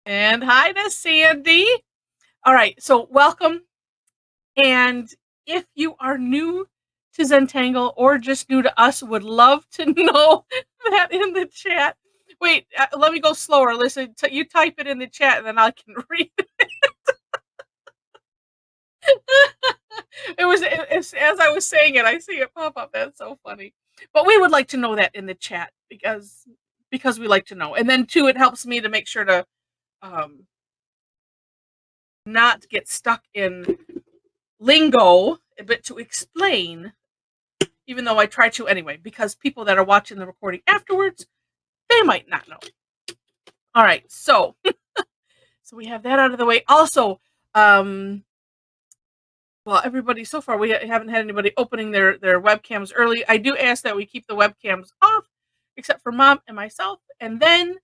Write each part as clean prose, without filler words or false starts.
And hi to Sandy. All right, so welcome. And if you are new to Zentangle or just new to us, would love to know that in the chat. Wait, let me go slower. Listen, you type it in the chat and then I can read it. As I was saying it, I see it pop up. That's so funny. But we would like to know that in the chat because we like to know. And then too, it helps me to make sure to um, not get stuck in lingo, but to explain, even though I try to anyway, because people that are watching the recording afterwards, they might not know. All right, so so we have that out of the way. Also, well, everybody so far we haven't had anybody opening their webcams early. I do ask that we keep the webcams off, except for Mom and myself, and then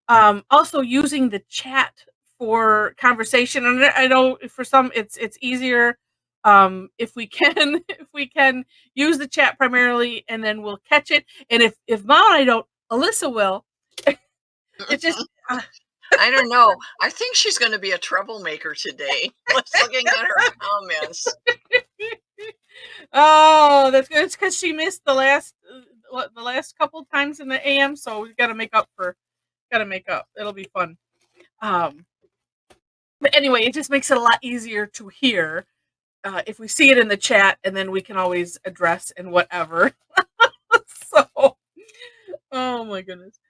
also using the chat for conversation. And I know for some it's easier if we can if we can use the chat primarily, and then we'll catch it. And if Mom and I don't, Alyssa will. It's just I don't know. I think she's going to be a troublemaker today. Let's looking at her comments. oh, that's good. It's because she missed the last couple times in the AM, so we've got to make up. It'll be fun. But anyway, it just makes it a lot easier to hear if we see it in the chat, and then we can always address and whatever. So, oh my goodness.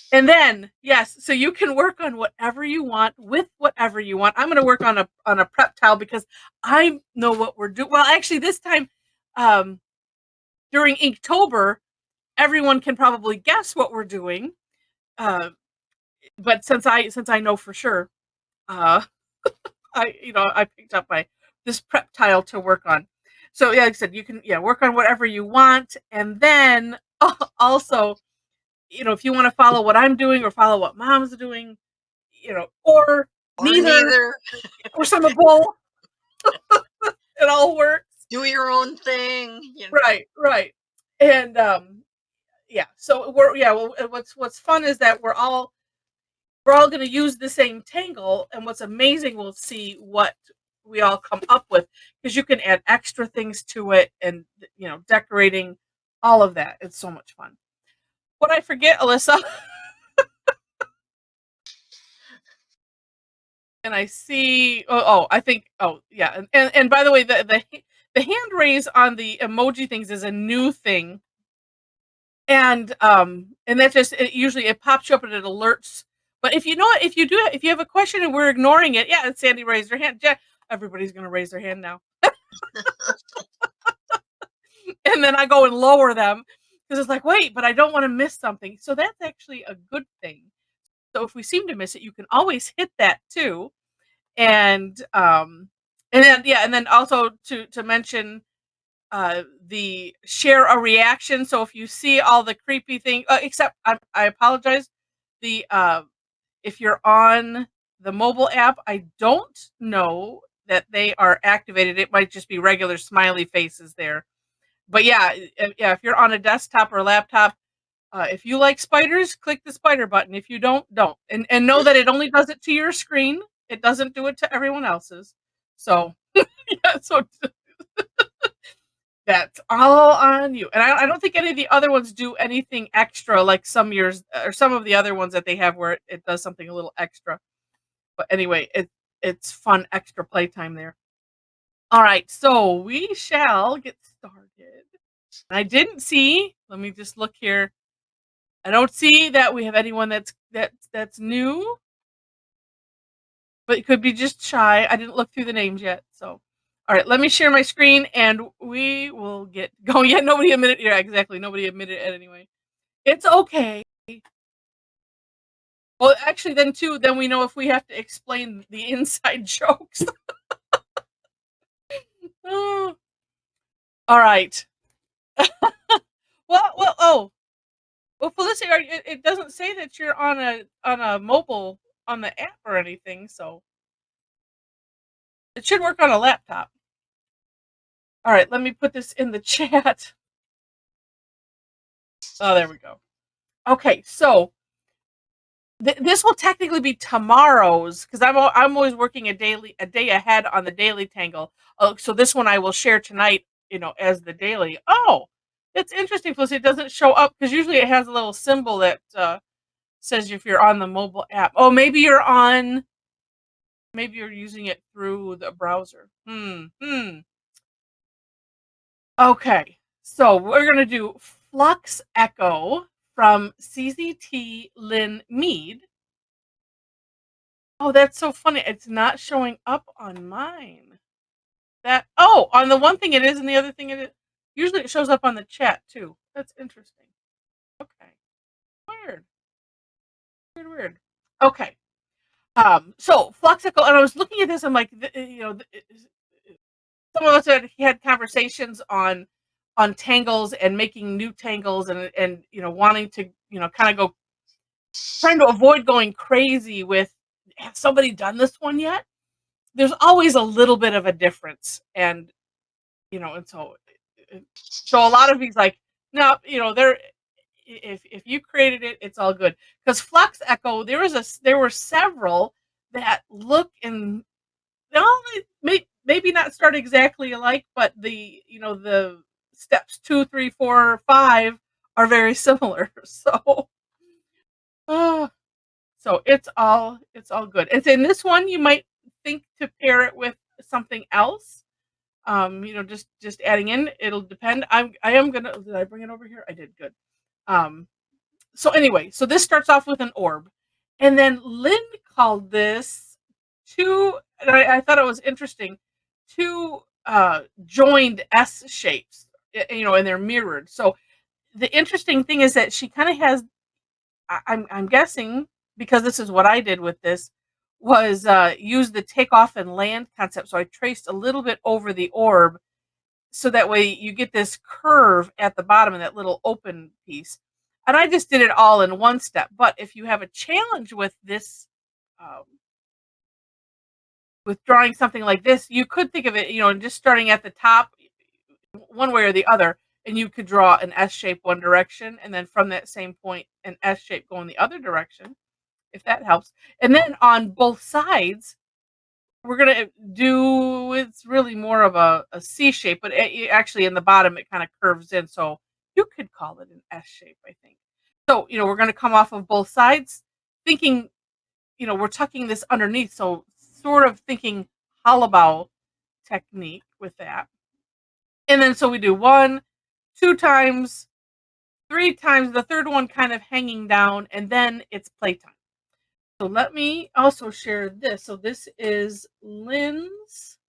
And then yes, so you can work on whatever you want with whatever you want. I'm going to work on a prep tile because I know what we're doing. Well, actually, this time during Inktober, everyone can probably guess what we're doing. But since I know for sure, I picked up this prep tile to work on. So yeah, like I said, you can work on whatever you want, and then also, if you want to follow what I'm doing or follow what Mom's doing, or neither, or some of both, it all works. Do your own thing. Right. And yeah, so what's fun is that we're all going to use the same tangle, and what's amazing, we'll see what we all come up with, because you can add extra things to it, and decorating, all of that. It's so much fun. What I forget, Alyssa? And I see. I think. Oh, yeah. And by the way, the hand raise on the emoji things is a new thing, and that just usually it pops you up and it alerts. But if you have a question and we're ignoring it, yeah, and Sandy raised her hand. Everybody's gonna raise their hand now. And then I go and lower them because it's like, wait, but I don't want to miss something. So that's actually a good thing. So if we seem to miss it, you can always hit that too. And then also to mention the share a reaction. So if you see all the creepy thing, except I apologize. The if you're on the mobile app, I don't know that they are activated. It might just be regular smiley faces there. But yeah, if you're on a desktop or laptop, if you like spiders, click the spider button. If you don't, don't. And know that it only does it to your screen. It doesn't do it to everyone else's. So yeah, so that's all on you. And I don't think any of the other ones do anything extra, like some years or some of the other ones that they have where it does something a little extra. But anyway, it's fun extra playtime there. All right, so we shall get started. I didn't see. Let me just look here. I don't see that we have anyone that's new, but it could be just shy. I didn't look through the names yet. So, all right, let me share my screen and we will get going. Yeah, nobody admitted. Yeah, exactly. Nobody admitted it anyway. It's okay. Well, actually, then we know if we have to explain the inside jokes. Oh. All right. Well, Felicity, it doesn't say that you're on a mobile on the app or anything, so it should work on a laptop. All right, let me put this in the chat. Oh, there we go. Okay, so This will technically be tomorrow's because I'm always working a day ahead on the daily tangle. So this one I will share tonight, as the daily. Oh, it's interesting, Felicity. It doesn't show up because usually it has a little symbol that says if you're on the mobile app. Oh, maybe you're using it through the browser. Okay, so we're gonna do Fluxecho from CZT Lynn Mead. Oh, that's so funny. It's not showing up on mine. On the one thing it is, and the other thing it is. Usually it shows up on the chat too. That's interesting. Okay. Weird. Weird, weird. Okay. So Fluxicle, and I was looking at this, I'm like, some of us had conversations on tangles and making new tangles and wanting to, kind of go trying to avoid going crazy with have somebody done this one yet? There's always a little bit of a difference, and and so a lot of these like no, they're if you created it, it's all good. Because Flux Echo, there were several that look and maybe not start exactly alike, but the steps 2, 3, 4, 5 are very similar. So, uh, so it's all good. And in this one, you might think to pair it with something else. Just adding in. It'll depend. I am gonna. Did I bring it over here? I did. Good. Um, so anyway, so this starts off with an orb, and then Lynn called this two. And I thought it was interesting. Two joined S shapes. And they're mirrored. So the interesting thing is that she kind of has. I'm guessing because this is what I did with this was use the takeoff and land concept. So I traced a little bit over the orb so that way you get this curve at the bottom of that little open piece. And I just did it all in one step. But if you have a challenge with this, um, with drawing something like this, you could think of it, just starting at the top, one way or the other, and you could draw an S shape one direction, and then from that same point, an S shape going the other direction, if that helps. And then on both sides, we're gonna do. It's really more of a C shape, but actually in the bottom it kind of curves in, so you could call it an S shape, I think. So we're gonna come off of both sides, thinking we're tucking this underneath, so sort of thinking hollowbow technique with that. And then so we do 1, 2 times, 3 times, the third one kind of hanging down, and then it's playtime. So let me also share this. So this is Lynn's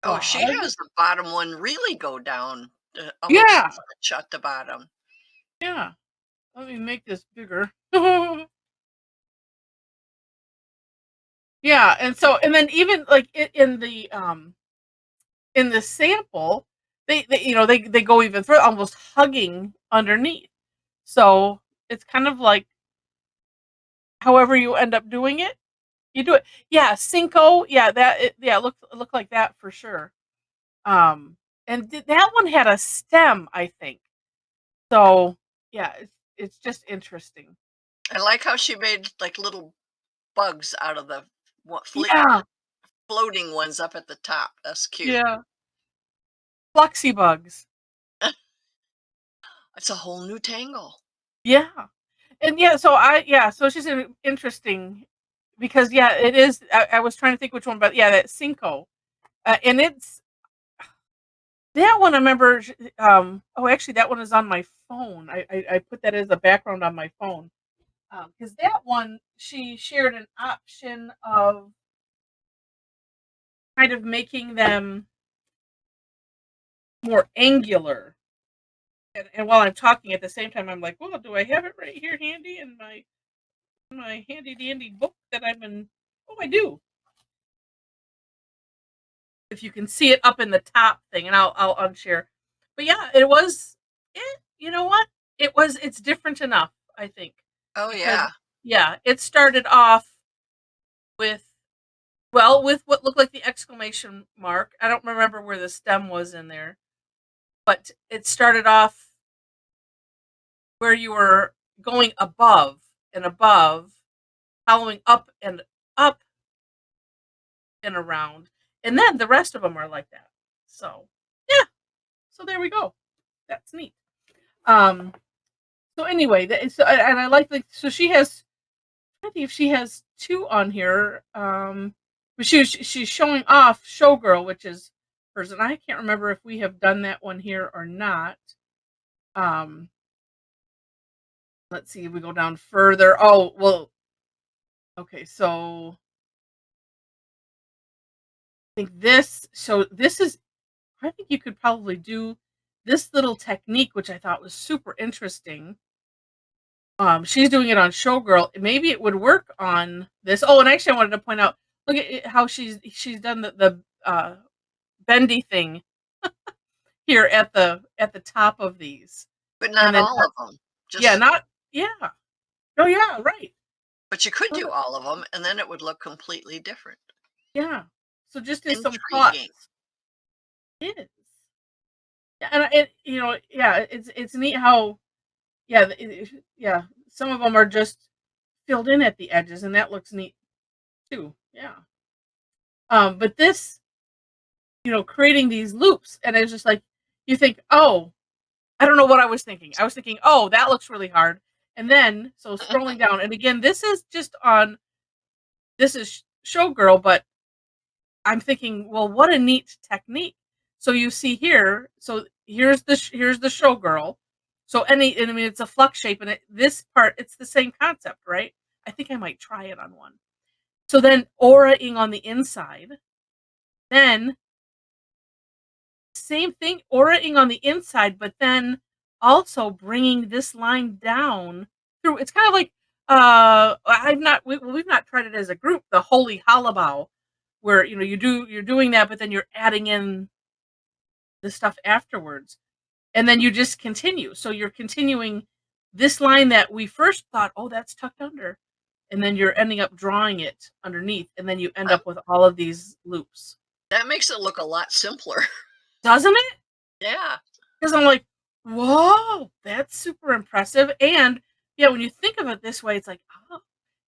Oh, she blog. has the bottom one really go down, almost Yeah, touch at the bottom. yeah. Let me make this bigger. Yeah, and then even like in the sample, they go even further, almost hugging underneath. So it's kind of like however you end up doing it, you do it. Yeah, Cinco. Yeah, it looked like that for sure. And that one had a stem, I think. So yeah, it's just interesting. I like how she made like little bugs out of the what, Yeah, floating ones up at the top. That's cute. yeah. Fluxy bugs. It's a whole new tangle. Yeah. And so it's just interesting because it is. I was trying to think which one, but yeah, that Cinco, and it's that one. I remember. Oh, actually, that one is on my phone. I put that as a background on my phone because that one she shared an option of kind of making them more angular. And while I'm talking at the same time, I'm like, well, do I have it right here handy in my handy dandy book that I've been? Oh, I do. If you can see it up in the top thing, and I'll unshare. But yeah, it was. You know what? It's different enough, I think, Oh because yeah. yeah, it started off with with what looked like the exclamation mark. I don't remember where the stem was in there, but it started off where you were going above, and above, following up and around, and then the rest of them are like that. So yeah, so there we go. That's neat. Um, so anyway, and I like so she has. I think if she has two on here, but she's showing off Showgirl, which is hers, and I can't remember if we have done that one here or not. Um, let's see if we go down further. Oh well, okay, so I think this. So this is. I think you could probably do this little technique, which I thought was super interesting. She's doing it on Showgirl. Maybe it would work on this. Oh, and actually, I wanted to point out. Look at how she's done the bendy thing here at the top of these, But and not then all of them. yeah, Just not yeah. Oh yeah, right. but you could Oh, do all of them, and then it would look completely different. yeah. So just as some Intriguing. thoughts, it is. Yeah, and yeah, it's neat how yeah, yeah. Some of them are just filled in at the edges, and that looks neat too. Yeah. But this, creating these loops, and it's just like you think, oh, I don't know what I was thinking. I was thinking, oh, that looks really hard, and then so scrolling down, and again, this is Showgirl, but I'm thinking, well, what a neat technique. So you see here, so here's the Showgirl. So and I mean it's a flux shape, and this part it's the same concept, right? I think I might try it on one. So then aura-ing on the inside, then same thing, aura-ing on the inside, but then also bringing this line down through. It's kind of like we've not tried it as a group, the holy halabow, where you're doing that, but then you're adding in the stuff afterwards, and then you just continue. So you're continuing this line that we first thought, oh, that's tucked under, and then you're ending up drawing it underneath, and then you end Um, up with all of these loops. that makes it look a lot simpler. Doesn't it? Yeah. Because I'm like, whoa, that's super impressive. And yeah, when you think of it this way, it's like, oh,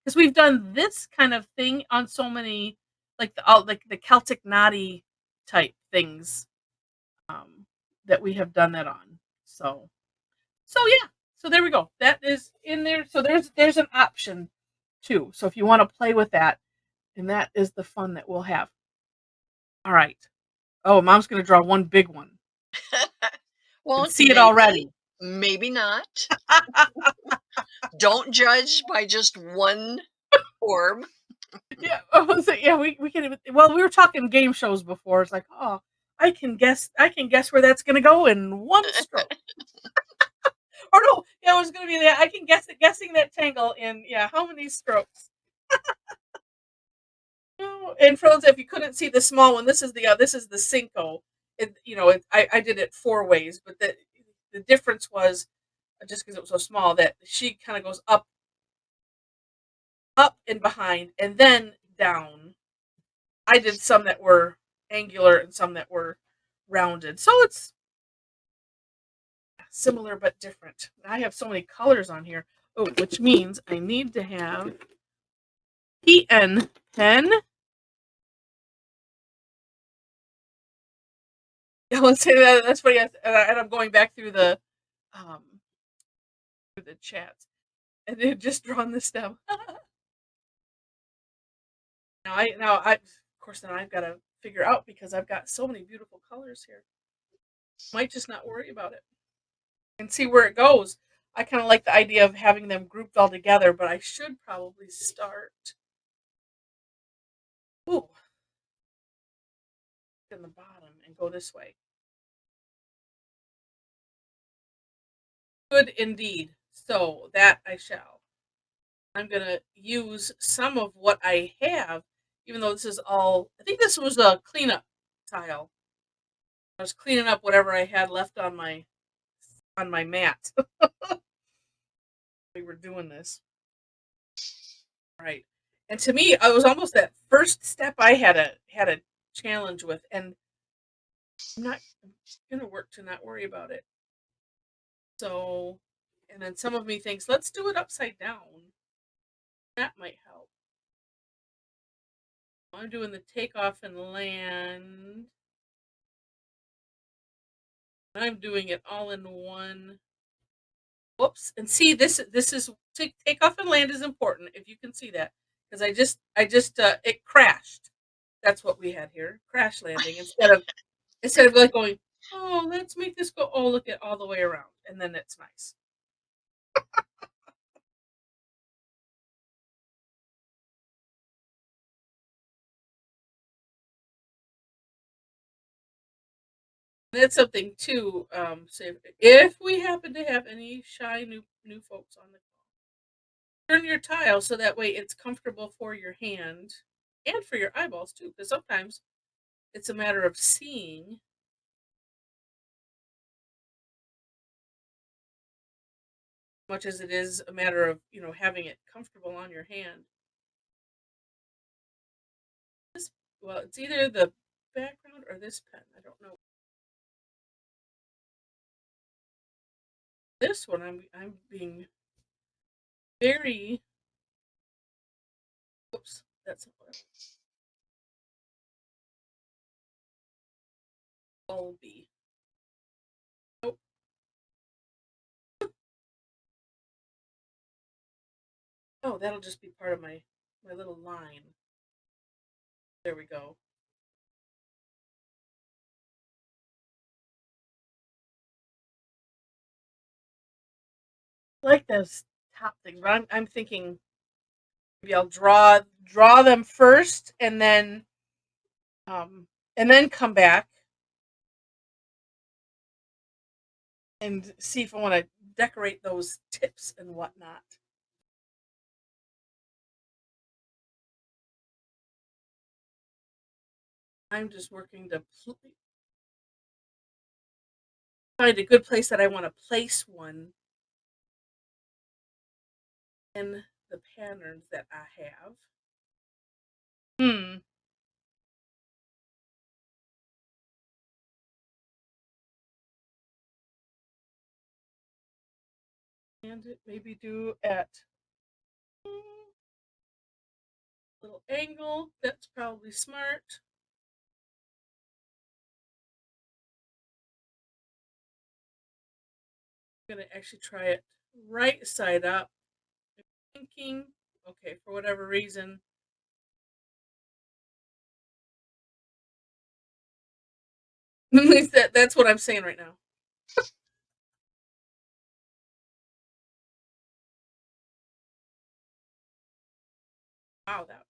because we've done this kind of thing on so many, like the Celtic knotty type things, um, that we have done that on. So yeah, so there we go. That is in there. So there's an option too. So if you want to play with that, and that is the fun that we'll have. All right. Oh, Mom's gonna draw one big one. And Well, see it maybe, already. maybe not. Don't judge by just one orb. Yeah, yeah, we can even, well, we were talking game shows before. It's like, oh, I can guess where that's gonna go in one stroke. Or no, yeah, it was gonna be that I can guessing that tangle in, yeah, how many strokes. No, and for those if you couldn't see the small one, this is the Cinco. I did it four ways, but the difference was just because it was so small that she kind of goes up and behind, and then down. I did some that were angular and some that were rounded. So it's similar but different. I have so many colors on here. Oh, which means I need to have PN pen. Yeah, let's say that. That's funny. And I'm going back um through the chats, and they just drawn this down. Of course then I've got to figure out because I've got so many beautiful colors here. Might just not worry about it and see where it goes. I kind of like the idea of having them grouped all together, but I should probably start. Ooh, in the bottom and go this way. Good indeed. So that I shall. I'm gonna use some of what I have, even though this is all. I think this was a cleanup tile. I was cleaning up whatever I had left on my mat. We were doing this. Right. And to me, it was almost that first step I had a challenge with, and I'm gonna work to not worry about it. So, and then some of me thinks, let's do it upside down. That might help. I'm doing the takeoff and land. I'm doing it all in one. Whoops. And see, this is takeoff and land is important if you can see that, because I just it crashed. That's what we had here. Crash landing instead of like going, oh, let's make this go, oh, look at all the way around. And then it's nice. That's something too. So if we happen to have any shy new folks on the call, turn your tile so that way it's comfortable for your hand and for your eyeballs too. Because sometimes it's a matter of seeing much as it is a matter of having it comfortable on your hand. This, well, it's either the background or this pen. I don't know. This one, I'm being very. Oops, that's not what I want. Bulby. Nope. Oh, that'll just be part of my little line. There we go. I like those top things, but I'm thinking maybe I'll draw them first, um and then come back and see if I want to decorate those tips and whatnot. I'm just working to find a good place that I want to place one in the patterns that I have. Hmm. And maybe do at little angle. That's probably smart. I'm gonna actually try it right side up. I'm thinking, okay, for whatever reason. At least that's what I'm saying right now. Wow, that's.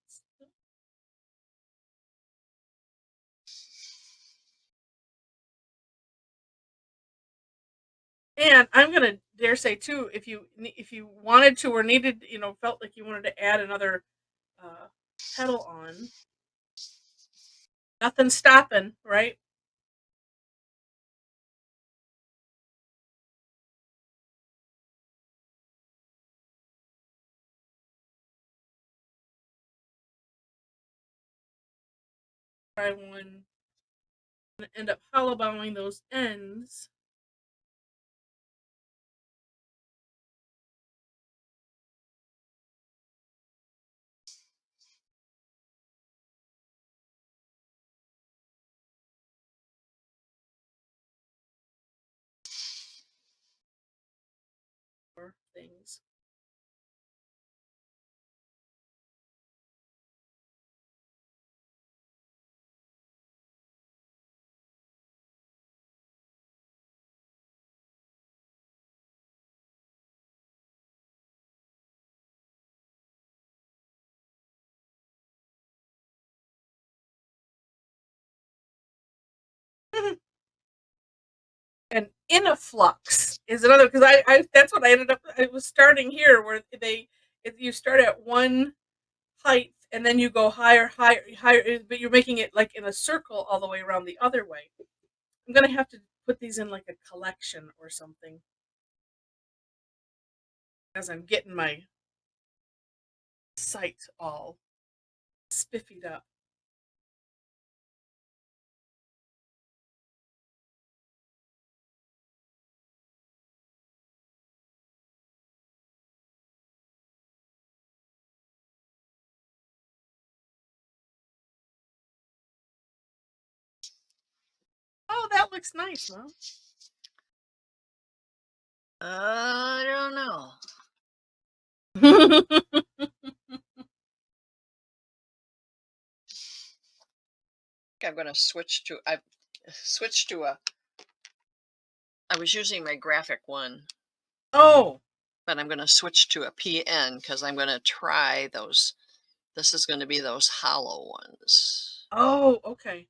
And I'm gonna dare say too, if you wanted to or needed, felt like you wanted to add another uh, pedal on, nothing stopping, right? Try one, and end up hollow bowing those ends. Or things. And in a flux is another, because I that's what I ended up. I was starting here where you start at one height and then you go higher, higher, higher, but you're making it like in a circle all the way around the other way. I'm gonna have to put these in like a collection or something as I'm getting my site all spiffied up. looks nice, Mom. I don't know. I'm going to switch to, I've switched to I was using my graphic one, Oh, but I'm going to switch to a PN because I'm going to try those. This is going to be those hollow ones. oh, okay.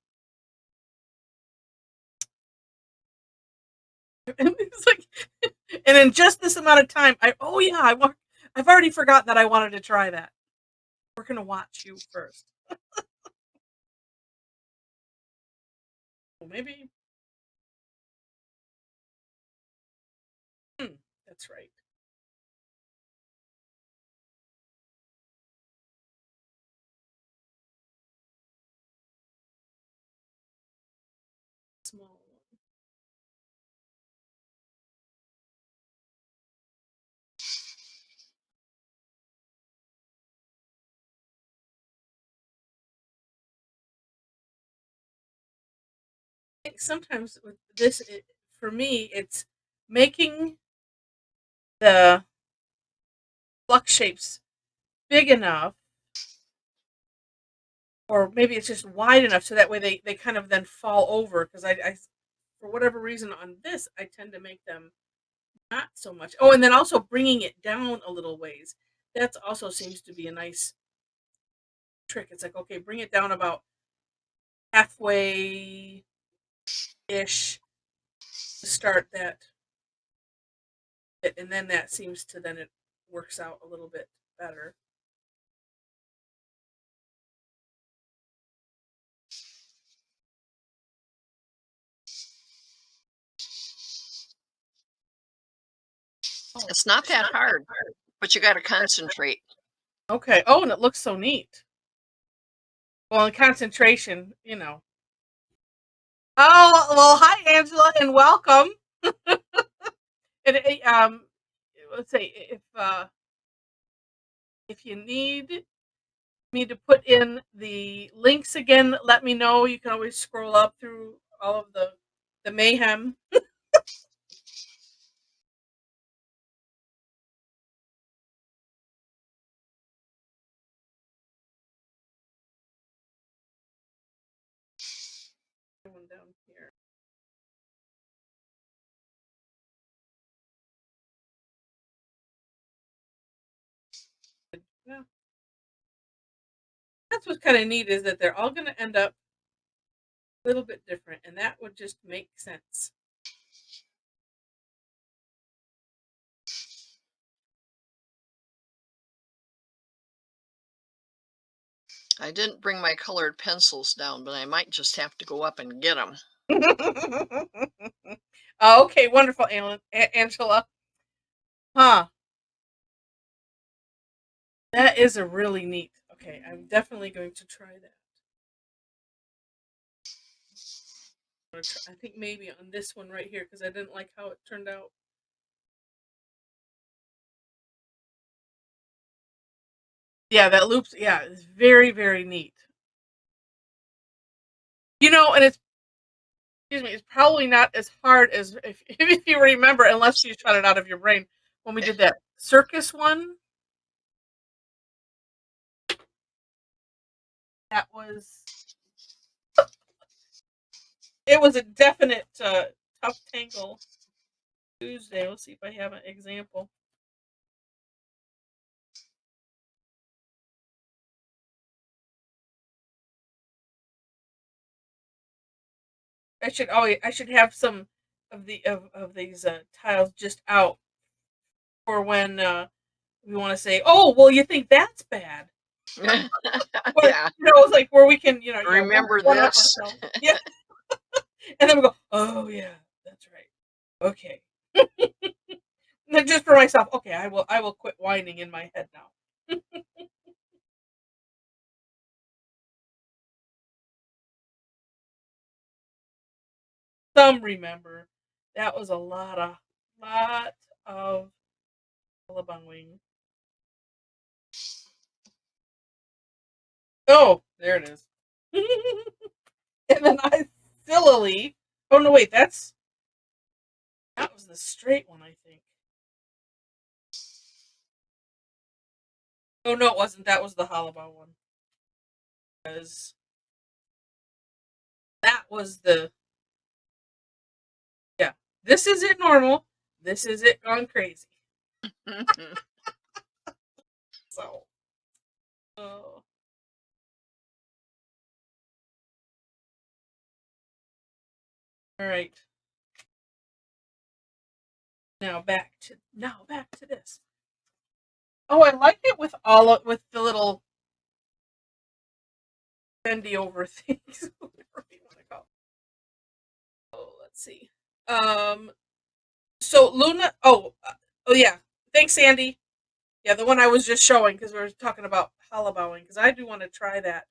And it's like, and in just this amount of time, oh yeah, I've already forgot that I wanted to try that. We're gonna watch you first. Well, maybe. That's right. Small one. I think sometimes with this, for me, it's making the flux shapes big enough, or maybe it's just wide enough so that way they kind of then fall over. Because I, for whatever reason, on this, I tend to make them not so much. Oh, and then also bringing it down a little ways. That also seems to be a nice trick. It's like, okay, bring it down about halfway ish to start that, and then that seems to then it works out a little bit better. Oh, It's not that hard, but you got to concentrate. okay. Oh, and it looks so neat. Well, in concentration, Oh well, hi Angela, and welcome. And let's say if you need me to put in the links again, let me know. You can always scroll up through all of the mayhem. One down here. Yeah. That's what's kind of neat is that they're all going to end up a little bit different, and that would just make sense. I didn't bring my colored pencils down, but I might just have to go up and get them. Okay, wonderful, Angela. Huh. That is a really neat. Okay, I'm definitely going to try that. I think maybe on this one right here because I didn't like how it turned out. Yeah, that loops. Yeah, it's very very neat. And it's excuse me, it's probably not as hard as if you remember, unless you shut it out of your brain when we did that circus one. That was it was a definite tough tangle Tuesday. Let's see if I have an example. I should have some of these tiles just out for when we want to say, oh well, you think that's bad. Or, Yeah. it's like where we can, yeah, Remember one up this? ourselves. Yeah. And then we go, oh yeah, that's right. Okay. And then just for myself, okay, I will quit whining in my head now. Some remember. That was a lot of hullabalooing. Oh, there it is. And then I sillily Oh no, wait, that was the straight one, I think. Oh no, it wasn't. That was the hollowbow one. Because that was the yeah. This is it normal. This is it gone crazy. So, oh. All right. Now back to this. Oh, I like it with with the little bendy over things. Whatever you want to call it. Oh, let's see. So Luna. Oh yeah. Thanks, Sandy. Yeah, the one I was just showing because we were talking about hollowbowing because I do want to try that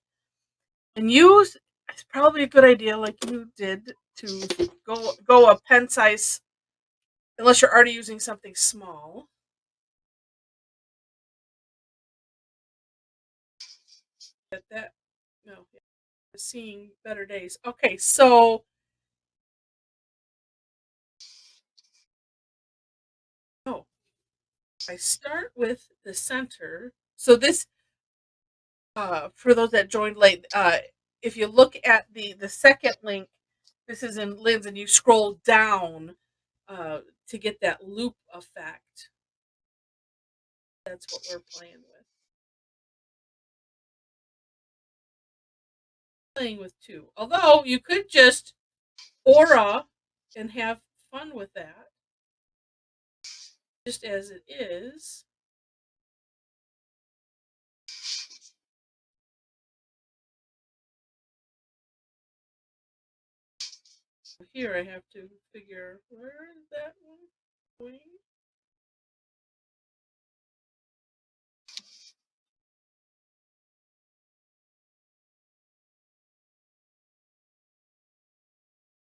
and use. It's probably a good idea, like you did, to go a pen size unless you're already using something small. But that no, yeah, seeing better days. Okay, so oh, I start with the center. So this, for those that joined late, if you look at the second link, this is in Lynn's, and you scroll down to get that loop effect. That's what we're playing with. Playing with two. Although you could just aura and have fun with that, just as it is. Here I have to figure where is that one going.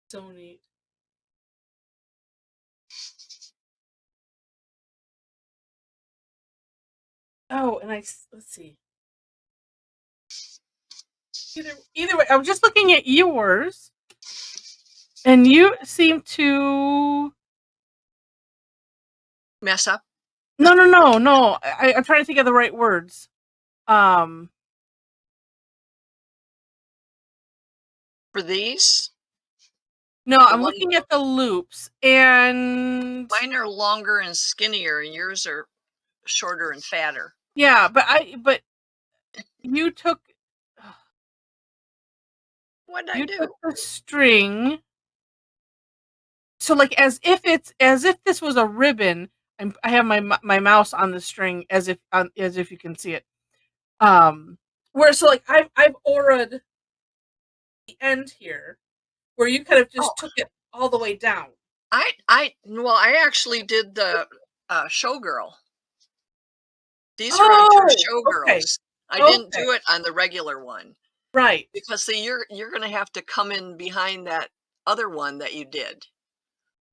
So neat. Oh, and let's see. Either way, I'm just looking at yours, and you seem to Mess up no. I'm trying to think of the right words. Um, for these. no, The I'm one, looking at the loops, and mine are longer and skinnier, and yours are shorter and fatter. yeah, but you took What did I you do? took the string. So like as if this was a ribbon. I have my mouse on the string as if you can see it. Where so like I've auraed the end here, where you kind of Oh, just took it all the way down. I actually did the showgirl. These are on two Oh, okay, showgirls. I didn't okay, do it on the regular one right. because see, you're going to have to come in behind that other one that you did.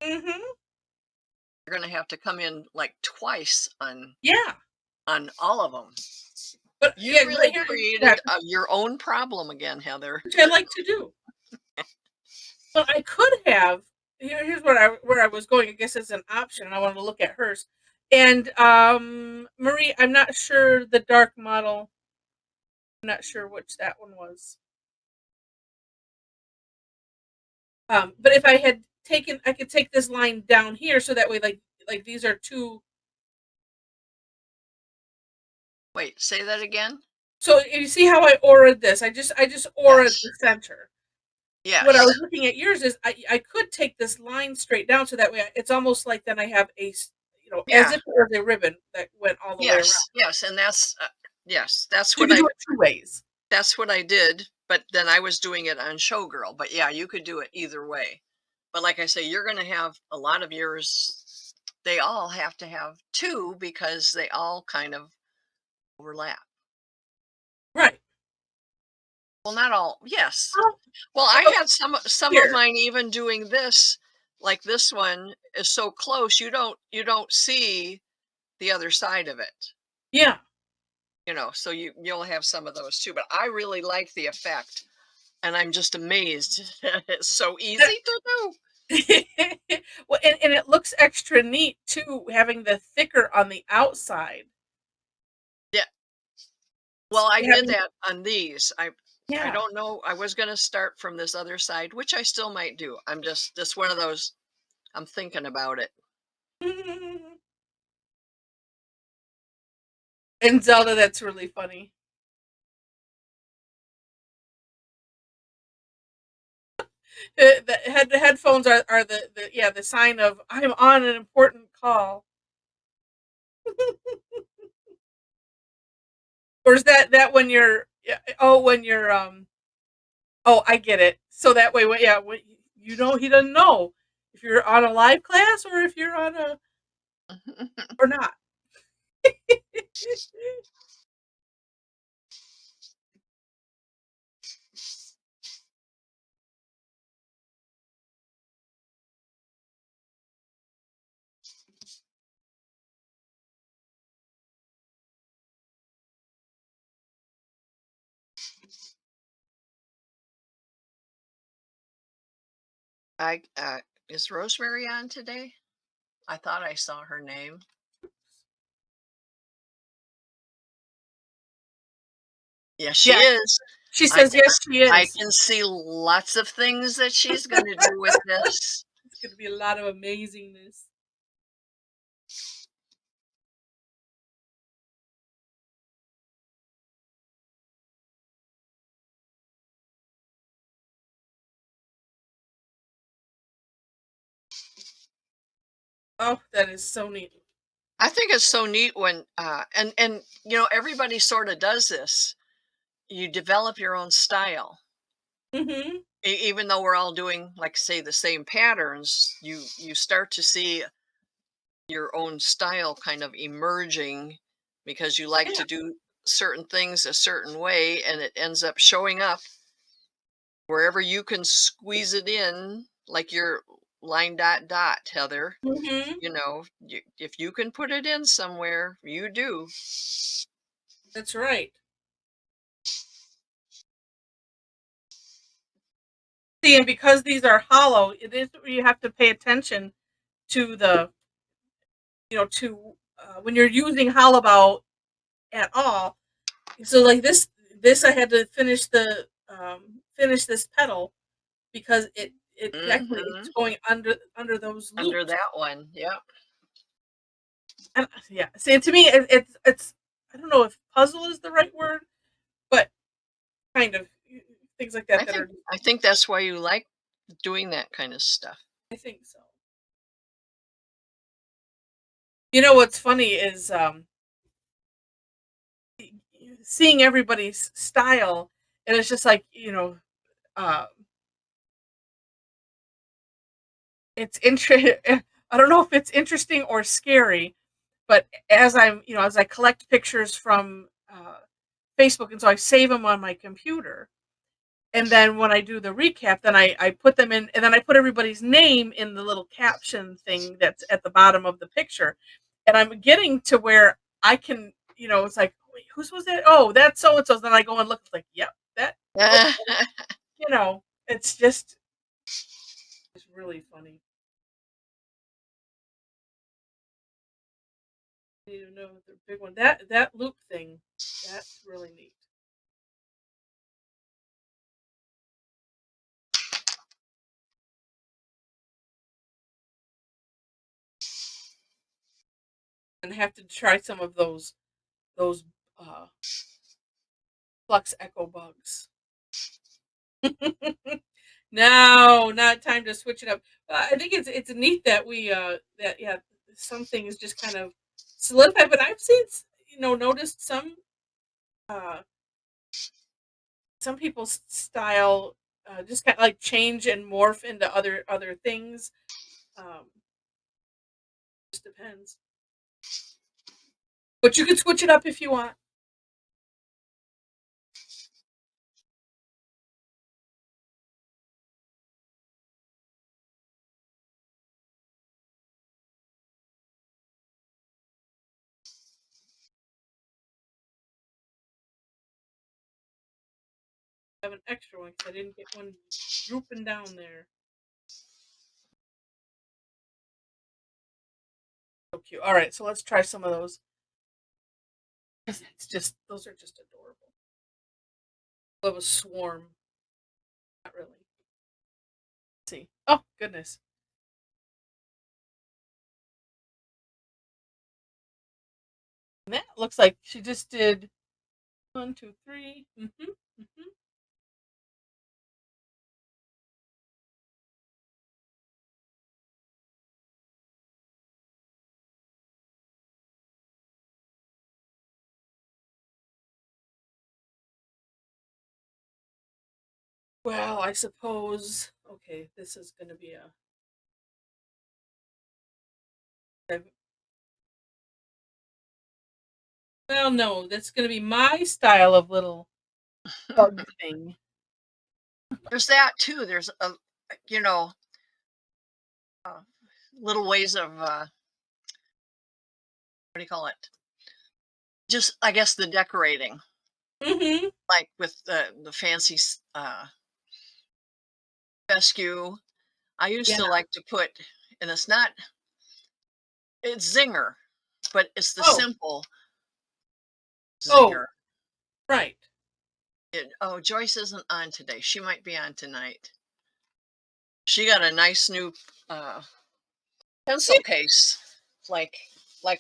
Mm-hmm. You're going to have to come in like twice Yeah, on all of them. but You yeah, right really here, yeah, created your own problem again, Heather. which I like to do. But I could have. Here's where I was going. I guess as an option, and I wanted to look at hers. And Marie, I'm not sure the dark model. I'm not sure which that one was. But if I had taken, I could take this line down here, so that way, like these are two. Wait, say that again? So you see how I auraed this? I just auraed Yes. the center. What I Yes. was looking at yours is I could take this line straight down, so that way it's almost like then I have as Yeah. if it was a ribbon that went all the way around. Yes. Yes. And that's yes, So you can do it two ways. that's what I did, but then I was doing it on Showgirl. But yeah, you could do it either way. But like I say, you're going to have a lot of yours. They all have to have two because they all kind of overlap. Right. Well, not all. Yes. Oh, Well, I oh, had some of here. mine even doing this. Like this one is so close, you don't see the other side of it. Yeah. So you'll have some of those too. But I really like the effect and I'm just amazed that it's so easy to do. Well, and it looks extra neat too, having the thicker on the outside. Yeah. Well, I did Having that on these. I yeah. don't know. I was going to start from this other side, which I still might do. I'm just one of those. I'm thinking about it. And Zelda, that's really funny. The headphones are the yeah, the sign of I'm on an important call. Or is that when you're yeah, oh, when you're oh, I get it. So that way when yeah, when you know he doesn't know if you're on a live class or if you're on a or not. I Is Rosemary on today? I thought I saw her name. Yes, she Yeah, is. she I says yes, she I is. can see lots of things that she's going to do with this. It's gonna be a lot of amazingness. Oh, that is so neat. I think it's so neat when and everybody sort of does this. You develop your own style. Mhm. Even though we're all doing, like, say, the same patterns, you start to see your own style kind of emerging because you like Yeah. to do certain things a certain way, and it ends up showing up wherever you can squeeze it in, like your line dot dot, Heather. Mhm. If you can put it in somewhere, you do. That's right. See, and because these are hollow, it is you have to pay attention to the to when you're using hollow bow at all. So like this I had to finish this pedal because it actually it's Hmm. going under those Under loops. that one, yeah. And yeah, see to me it's I don't know if puzzle is the right word, but kind of things like that I that think are I think that's why you like doing that kind of stuff. I think so. You know what's funny is seeing everybody's style, and it's just like uh, it's interesting. I don't know if it's interesting or scary, but as I collect pictures from Facebook, and so I save them on my computer, and then when I do the recap, then I put them in, and then I put everybody's name in the little caption thing that's at the bottom of the picture, and I'm getting to where I can, it's like, wait, whose was that? Oh, that's so and so. Then I go and look, it's like, yep, that. Oh, it's just it's really funny. You know, the big one that loop thing, that's really neat. And have to try some of those uh flux echo bugs. No, not time to switch it up. I think it's neat that we that yeah, something is just kind of solidified. But I've seen noticed uh some people's style just kind of like change and morph into other things. Um, just depends. But you can switch it up if you want. I have an extra one because I didn't get one drooping down there. So cute. All right, so let's try some of those. It's just those are just adorable. Love a swarm. Not really. Let's see. Oh goodness. And that looks like she just did 1, 2, 3. Well, I suppose. Okay, this is going to be a. Well, no, that's going to be my style of little bug thing. There's that too. There's a, you know, uh, little ways of what do you call it? Just I guess the decorating, Mm-hmm. like with the fancy fescue. I used Yeah. to like to put, and it's zinger, but it's the Oh. simple Oh. zinger. Right. Oh, Joyce isn't on today. She might be on tonight. She got a nice new pencil case, like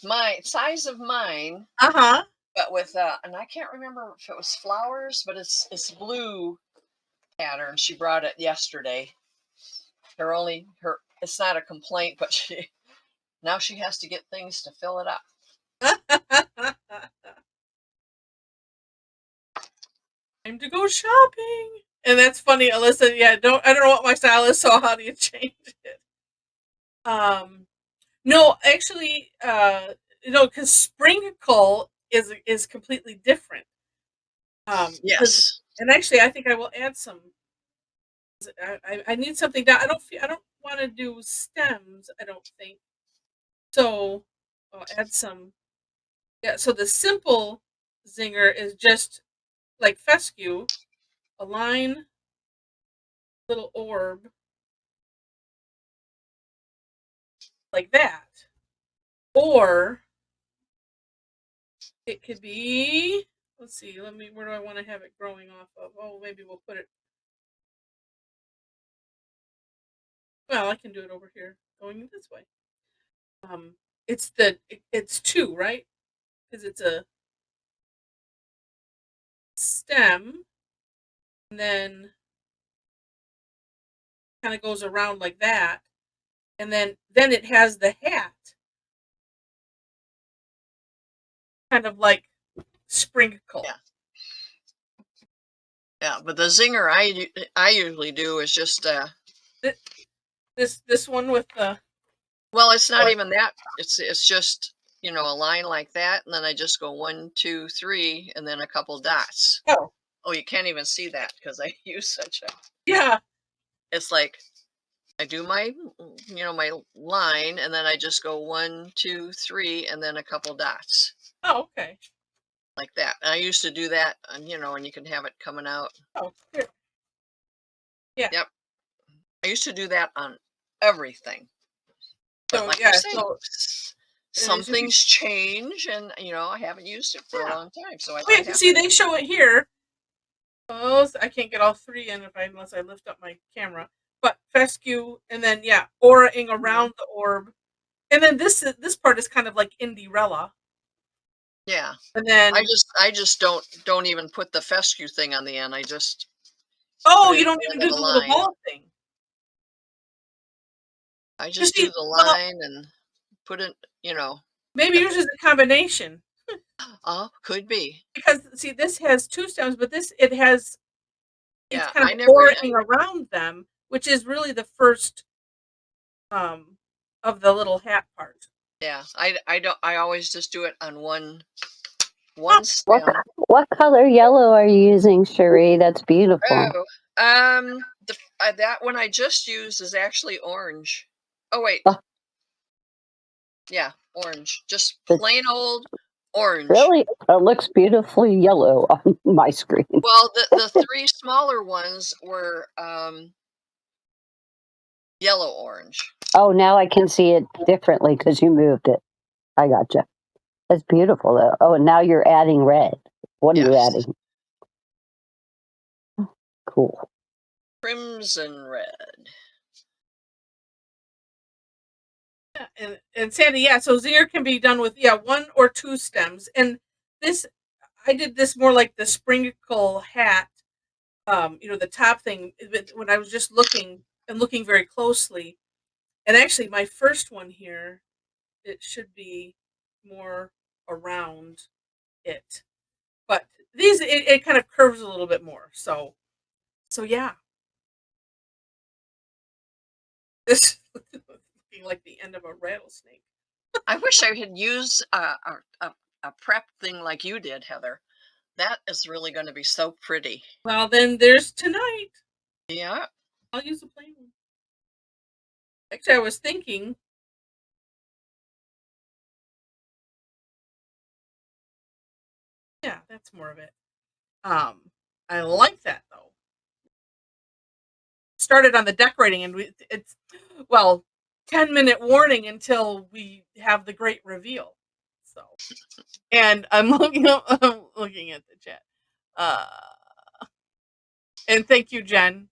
my size of mine, Uh huh. but with and I can't remember if it was flowers, but it's blue pattern. She brought it yesterday. Her it's not a complaint, but now she has to get things to fill it up. Time to go shopping. And that's funny, Alyssa. Yeah, I don't know what my style is, so how do you change it? No, actually, because sprinkle is completely different. Because Yes. and actually, I think I will add some. I need something down. I don't want to do stems. I don't think so. I'll add some. Yeah. So the simple zinger is just like fescue, a line, little orb like that, or it could be. Let's see. Where do I want to have it growing off of? Oh, maybe we'll put it. Well, I can do it over here, going this way. It's two, right? Because it's a stem, and then kind of goes around like that, and then it has the hat, kind of like sprinkle. Yeah. Yeah, but the zinger I usually do is just This one with the. well, it's not even that. It's just a line like that, and then I just go 1, 2, 3, and then a couple dots. Oh Oh, you can't even see that because I use such a. yeah. It's like I do my line, and then I just go 1, 2, 3, and then a couple dots Oh okay. like that. And I used to do that, and you can have it coming out. Oh here. Yeah. Yep, I used to do that on everything. But So like you yeah. say, So some as you can. things change, and I haven't used it for a Yeah. long time, so I Oh yeah. might You have see, to. they show it here. Oh, I can't get all three in unless I lift up my camera. But fescue, and then yeah, auraing Mhm. around the orb. And then this part is kind of like Indirella. Yeah, And I then just I just don't even put the fescue thing on the end. I just put oh, it you at don't the even end of do the the little line. ball thing. I You just do see, the well, line and put it. maybe yours is a combination Oh, could be. because see, this has two stems, but it's Yeah, kind of I never. auraing around them, which is really the first um of the little hat part. Yeah, I don't. I always just do it on one Oh, one stem. What color yellow are you using, Cherie? That's beautiful. Oh, that one I just used is actually orange. Oh wait, Oh, yeah, orange. Just the- plain old Orange. Really? It looks beautifully yellow on my screen. Well, the 3 smaller ones were yellow orange. Oh, now I can see it differently because you moved it. I gotcha. That's beautiful, though. Oh, and now you're adding red. What are you Yes. adding? Cool. Crimson red. Yeah, and Sandy, yeah, so zinger can be done with 1 or 2 stems. And this, I did this more like the sprinkle hat, the top thing when I was just looking very closely. And actually my first one here, it should be more around it. But these, it kind of curves a little bit more. So yeah. This looking like the end of a rattlesnake. I wish I had used a prep thing like you did, Heather. That is really going to be so pretty. Well, then there's tonight. Yeah. I'll use a plain one. Actually, I was thinking. Yeah, that's more of it. I like that though. Started on the decorating, and it's 10-minute warning until we have the great reveal. So, and I'm looking at the chat. And thank you, Jen.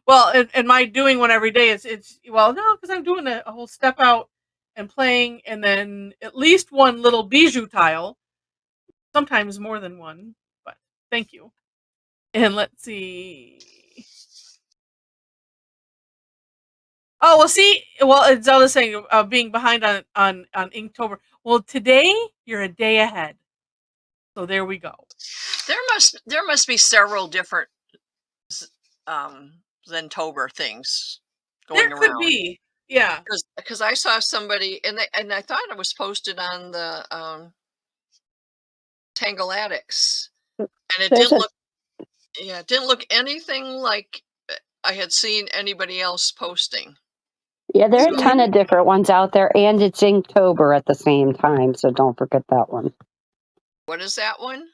Well, and my doing one every day it's no, because I'm doing a whole step out and playing, and then at least one little bijou tile, sometimes more than one. But thank you. And let's see. Oh, well, see, it's Zelda saying being behind on Inktober. Well, today you're a day ahead, so there we go. There must be several different Zentober things going There could around. be, yeah. Because I saw somebody, and I thought it was posted on the Tangle Addicts, and it There's didn't look anything like I had seen anybody else posting. there are a Mhm. ton of different ones out there, and it's Inktober at the same time, so don't forget that one. What is that one?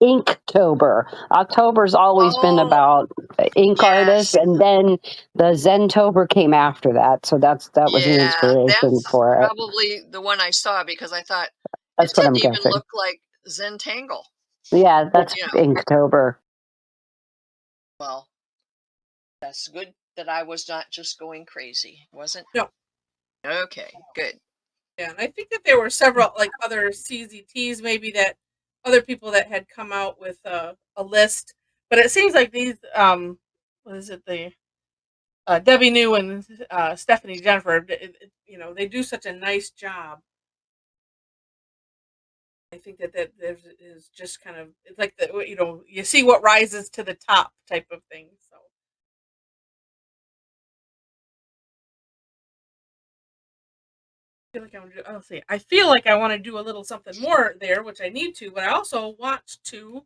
Inktober. October's always been Oh, about ink artists, yes. and then the Zentober came after that, so that was the Yeah, inspiration that's for it. probably the one I saw because I thought it That's what I'm didn't even guessing. look like Zentangle. Yeah, that's You know, Inktober. well, that's good that I was not just going crazy, wasn't? No. Okay, good. Yeah, and I think that there were several like other CZTs, maybe that other people that had come out with a list, but it seems like these what is it, the Debbie New and Stephanie Jennifer, they do such a nice job. I think that there is just kind of, it's like you see what rises to the top type of thing. So I feel like I want to do a little something more there, which I need to, but I also want to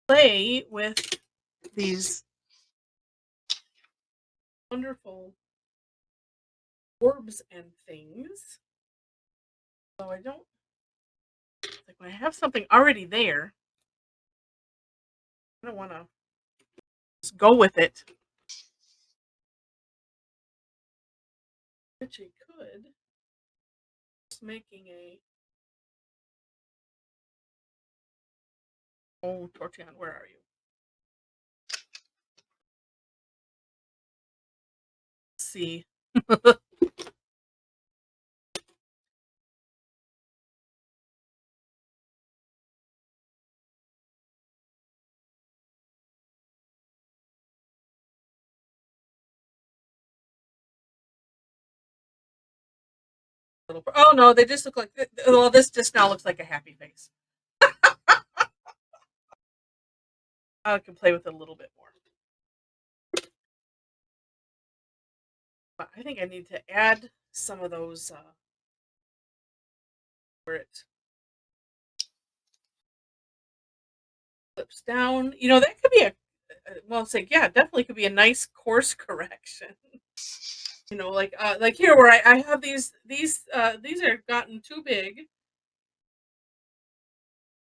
play with these wonderful orbs and things. So I don't, like, when I have something already there, I don't want to just go with it. Which I could. Just making a. Oh, Tortillion, where are you? Let's see. Oh no, they just look like. Well, this just now looks like a happy face. I can play with it a little bit more. But I think I need to add some of those where it flips down. That could be definitely could be a nice course correction. Like here where I have these are gotten too big.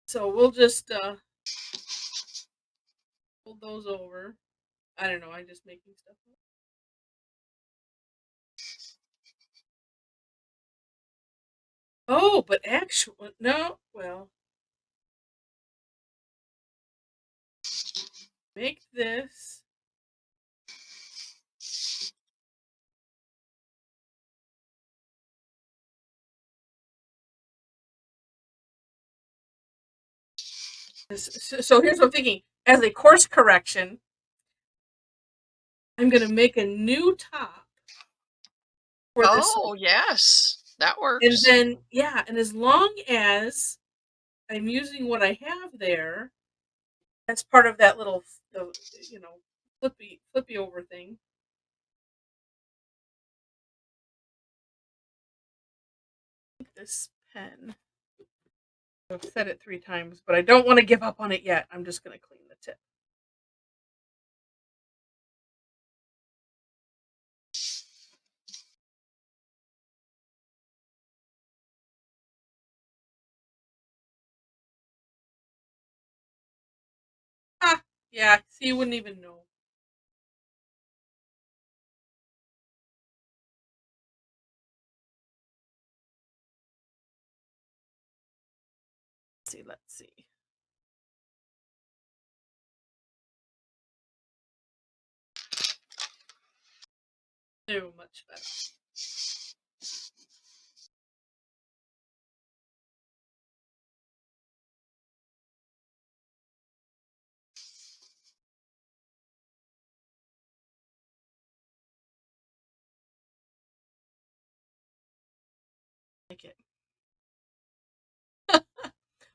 So we'll just hold those over. I don't know. I'm just making stuff up. Oh, but actually, no. Well, make this. So here's what I'm thinking. As a course correction, I'm going to make a new top for this. Oh, yes. That And works. then, yeah, and as long as I'm using what I have there, that's part of that little, you know, flippy over thing. This pen. I've said it 3 times, but I don't want to give up on it yet. I'm just going to clean the tip. Ah, yeah, see, you wouldn't even know. Let's see. Oh, much better. Like it.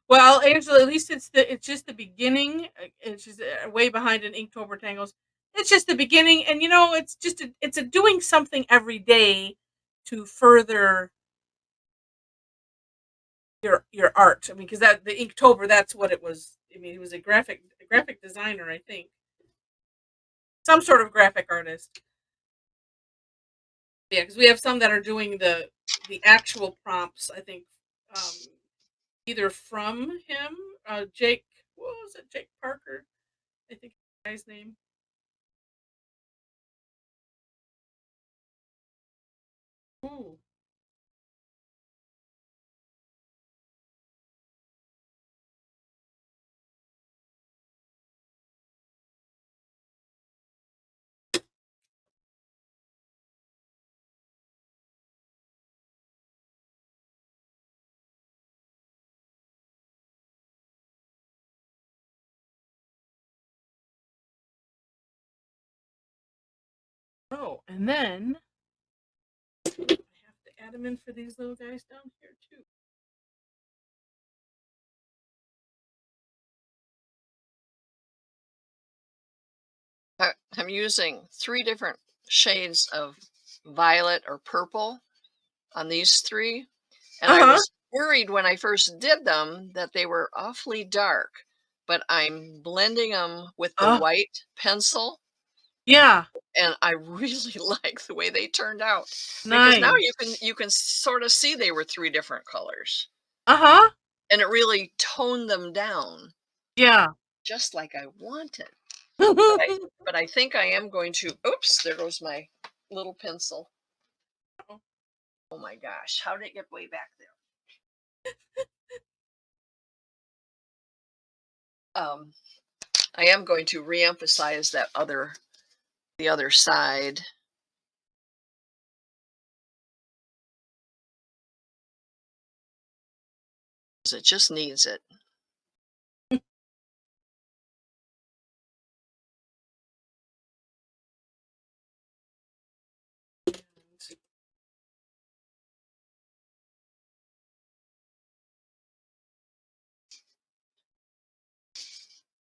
Well, Angela, at least it's just the beginning. It's just way behind in Inktober Tangles. It's just the beginning, and it's a doing something every day to further your art. I mean, because that the Inktober, that's what it was. I mean, he was a graphic designer, I think, some sort of graphic artist. Yeah, because we have some that are doing the actual prompts. I think either from him, Jake. What was it? Jake Parker. I think the guy's name. Ooh. Oh, and then I have to add them in for these little guys down here too. I'm using 3 different shades of violet or purple on these 3. And I Uh huh. was worried when I first did them that they were awfully dark, but I'm blending them with the white pencil, Yeah. and I really like the way they turned out because now Nice. you can sort of see they were 3 different colors, Uh huh. and it really toned them down Yeah. just like I wanted. But I think I am going to. Oops, there goes my little pencil. Oh my gosh, how did it get way back there? I am going to reemphasize the other side. 'Cause it just needs it.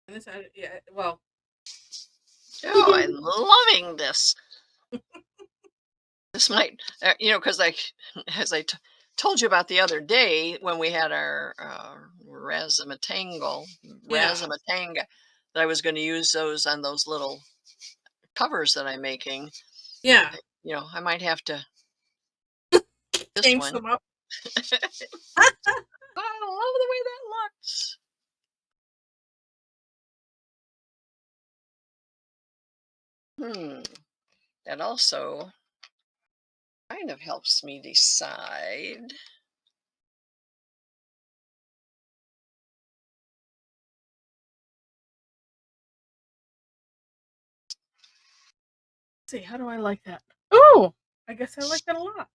And this, yeah. Well. Oh, I'm loving this. This might, because as told you about the other day when we had our Yeah. razzmatanga, that I was going to use those on those little covers that I'm making. Yeah. I might have to this Change one. them up. I love the way that looks. That also kind of helps me decide. Let's see, how do I like that? Oh, I guess I like that a lot.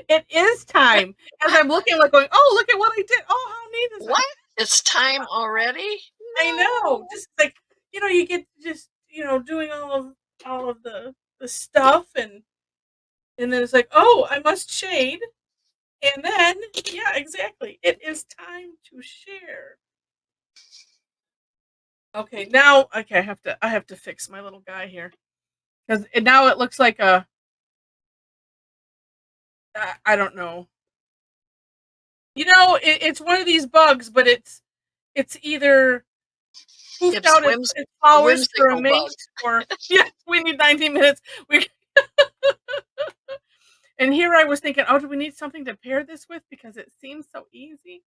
It is time. As I'm looking, like going, oh, look at what I did. Oh, how neat is What? that? It's time already? I know. Just like, you get just, doing all of the stuff and then it's like, oh, I must shade. And then, yeah, exactly. It is time to share. Okay, now I have to fix my little guy here. Because now it looks like I don't know. It's one of these bugs, but it's either poofed It's out its flowers for a whimsical bug. mate, or yeah, we need 90 minutes. And here I was thinking, oh, do we need something to pair this with because it seems so easy?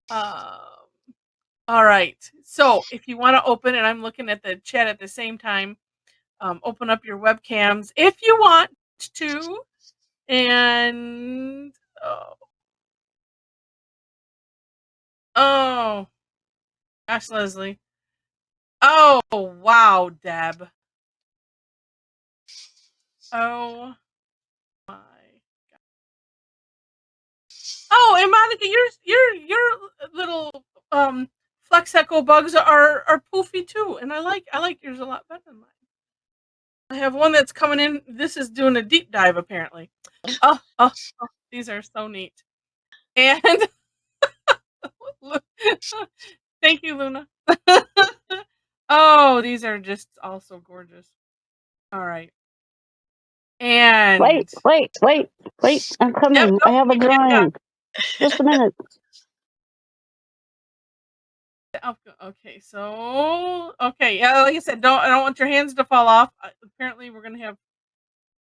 All right. So if you want to open, and I'm looking at the chat at the same time, open up your webcams if you want to, and oh, gosh, Leslie. Oh, wow, Deb. Oh my God. Oh, and Monica, your little Fluxecho bugs are poofy too, and I like yours a lot better than mine. I have one that's coming in. This is doing a deep dive apparently. Oh, these are so neat. And thank you, Luna. Oh, these are just also gorgeous. All right. And Wait. I'm coming. I have a drawing. Just a minute. Okay, so yeah, like I said, I don't want your hands to fall off. Apparently, we're gonna have.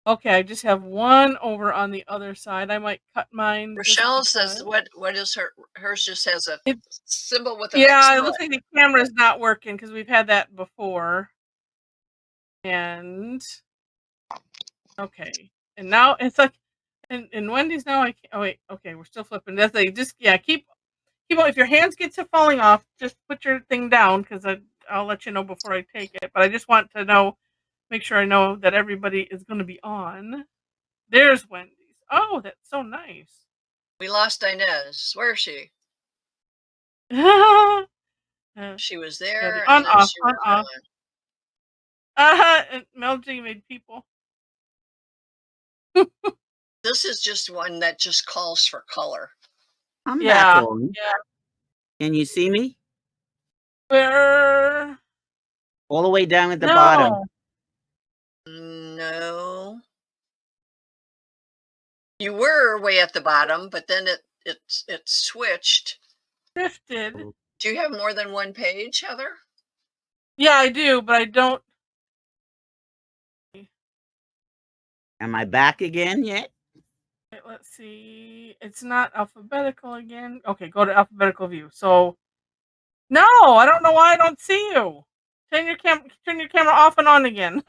Okay, I just have one over on the other side. I might cut mine. Rochelle says, "What is her? Hers just has a symbol with an X. Yeah, it looks like the camera's not working because we've had that before. And okay, and now it's like, and Wendy's now. I can't, oh wait, okay, we're still flipping. That's like just keep on. If your hands get to falling off, just put your thing down because I'll let you know before I take it. But I just want to make sure I know that everybody is going to be on. There's Wendy's. Oh, that's so nice. We lost Inez. Where is she? She was there. Yeah, and then off, she was off. And Mel G made people. This is just one that just calls for color. I'm back on. Yeah. Can you see me? Where? All the way down at the bottom. No. You were way at the bottom, but then it switched. Shifted. Do you have more than one page, Heather? Yeah, I do, but I don't. Am I back again yet? Wait, let's see. It's not alphabetical again. Okay, go to alphabetical view. So, no, I don't know why I don't see you. Turn your camera off and on again.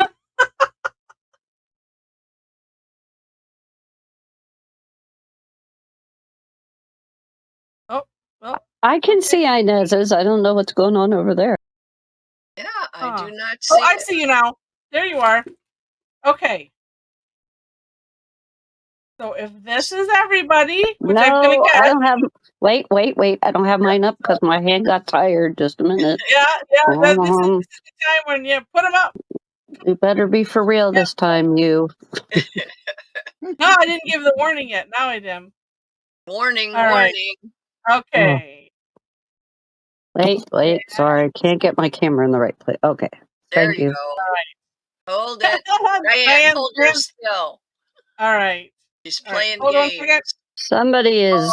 Oh, well. I can see Inez's. I don't know what's going on over there. Yeah, I do not see. Oh, I see you now. There you are. Okay. So if this is everybody, which I'm gonna guess. I don't have. Wait. I don't have mine up because my hand got tired. Just a minute. Yeah. This is the time when you put them up. You better be for real this time, you. No, I didn't give the warning yet. Now I did. Warning. Okay. Wait. Sorry, I can't get my camera in the right place. Okay. Thank you. Go. All right. Hold it. Diane, hold her still. All right. She's playing games. Somebody is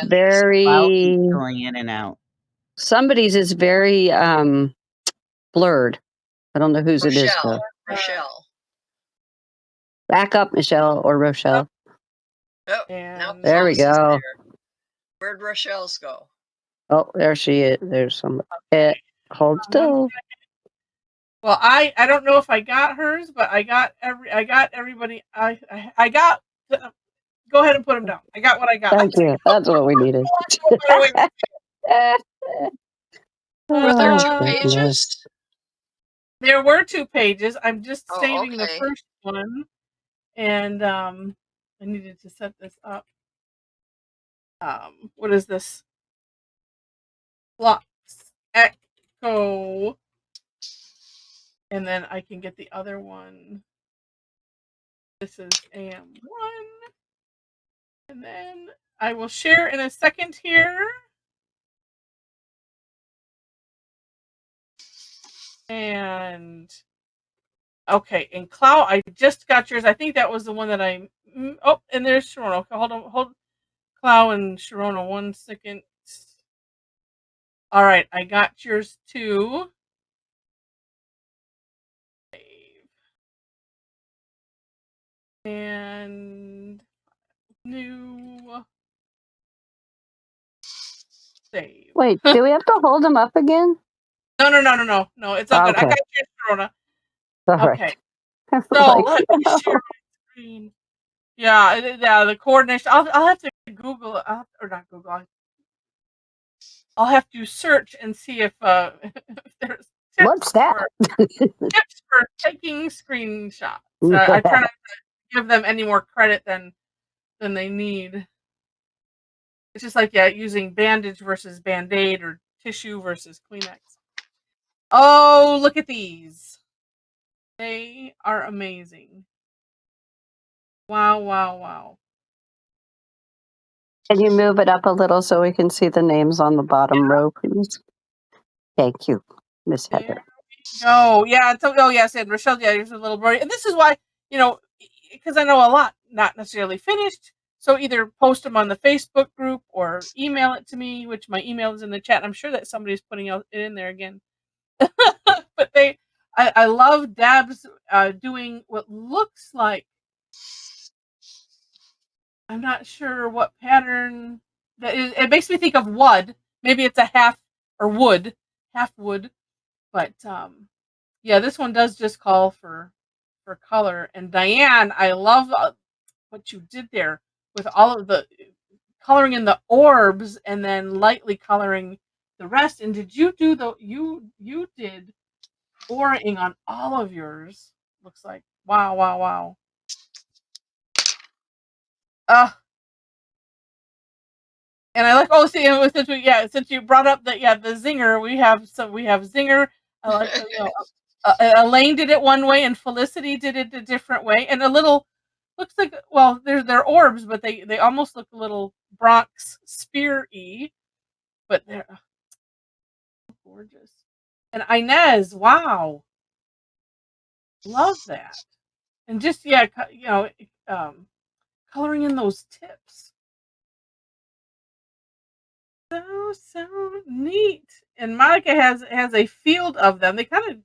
very going in and out. Somebody's is very blurred. I don't know whose it is though. Rochelle. Back up, Michelle or Rochelle. Oh, now there we go. Where'd Rochelle's go? Oh, there she is. There's somebody. Hold still. Well, I don't know if I got hers, but I got everybody. I got. Go ahead and put them down. I got what I got. Thank you. That's what we needed. Were there Oh, 2 goodness. pages? There were 2 pages. I'm just Oh, saving the okay. first one, and I needed to set this up. What is this? Fluxecho, and then I can get the other one. This is AM1, and then I will share in a second here. And okay, and Clow, I just got yours. I think that was the one that I. Oh, and there's Sharona. Okay, hold Clow and Sharona 1 second. All right, I got yours too. And new save. Wait, do we have to hold them up again? No. It's all good. I Okay. got yours, Sharona. All Okay. right. I was So like, let me share my screen. Yeah, the coordination. I'll have to Google, or not Google. I'll have to search and see if if there's what's that? tips for taking screenshots. I try not to give them any more credit than they need. It's just like using bandage versus Band-Aid or tissue versus Kleenex. Oh, look at these. They are amazing. Wow. Can you move it up a little so we can see the names on the bottom row, please? Thank you, Miss Heather. There we go. Yeah. Oh, yes. And Rochelle, here's a little birdie. And this is why, because I know a lot, not necessarily finished. So either post them on the Facebook group or email it to me, which my email is in the chat. I'm sure that somebody's putting it in there again. But I love Dabs doing what looks like, I'm not sure what pattern that is. It makes me think of wood. Maybe it's a half wood, but yeah, this one does just call for color. And Diane, I love what you did there with all of the coloring in the orbs and then lightly coloring the rest. And did you do you did oring on all of yours? Looks like wow. And I like, since you brought up the zinger, we have zinger. I like Elaine did it one way and Felicity did it a different way, and a little looks like, well, they're orbs, but they almost look a little Bronx spear-y, but they're gorgeous. And Inez, wow, love that, and just coloring in those tips. So neat. And Monica has a field of them. They kind of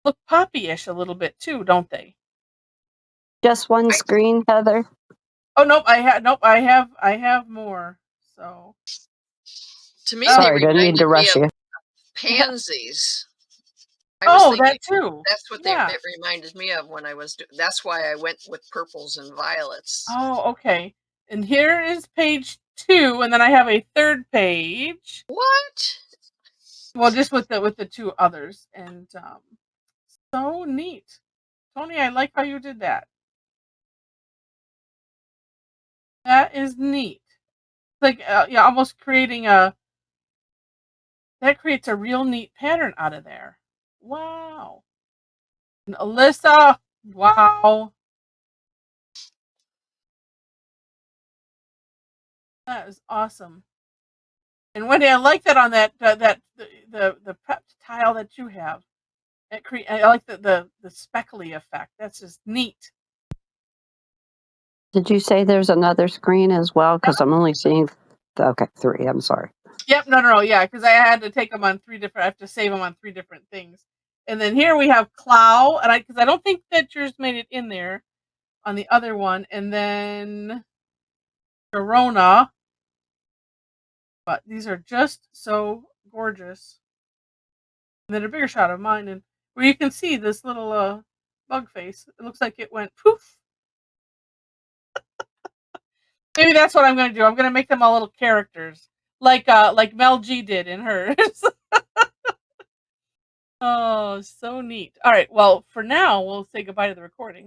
look poppy-ish a little bit too, don't they? Just one screen, Heather? Oh nope, I have more. So To me, sorry, they didn't mean to rush you. pansies. that too. That's what it reminded me of when I was that's why I went with purples and violets. Oh, okay. And here is page 2, and then I have a third page. What? Well, just with the 2 others, and so neat. Tony, I like how you did that. That is neat. Like almost creating that creates a real neat pattern out of there. Wow. And Alyssa, wow. That is awesome. And Wendy, I like that on the prepped tile that you have. I like the speckly effect. That's just neat. Did you say there's another screen as well? Because I'm only seeing 3. I'm sorry. Yep, no, yeah, because I had to take them on 3 different. I have to save them on 3 different things. And then here we have Clow, and because I don't think that yours made it in there on the other one, and then Corona. But these are just so gorgeous. And then a bigger shot of mine, and where you can see this little bug face. It looks like it went poof. Maybe that's what I'm going to do. I'm going to make them all little characters, like Mel G did in hers. Oh, so neat. All right. Well, for now, we'll say goodbye to the recording.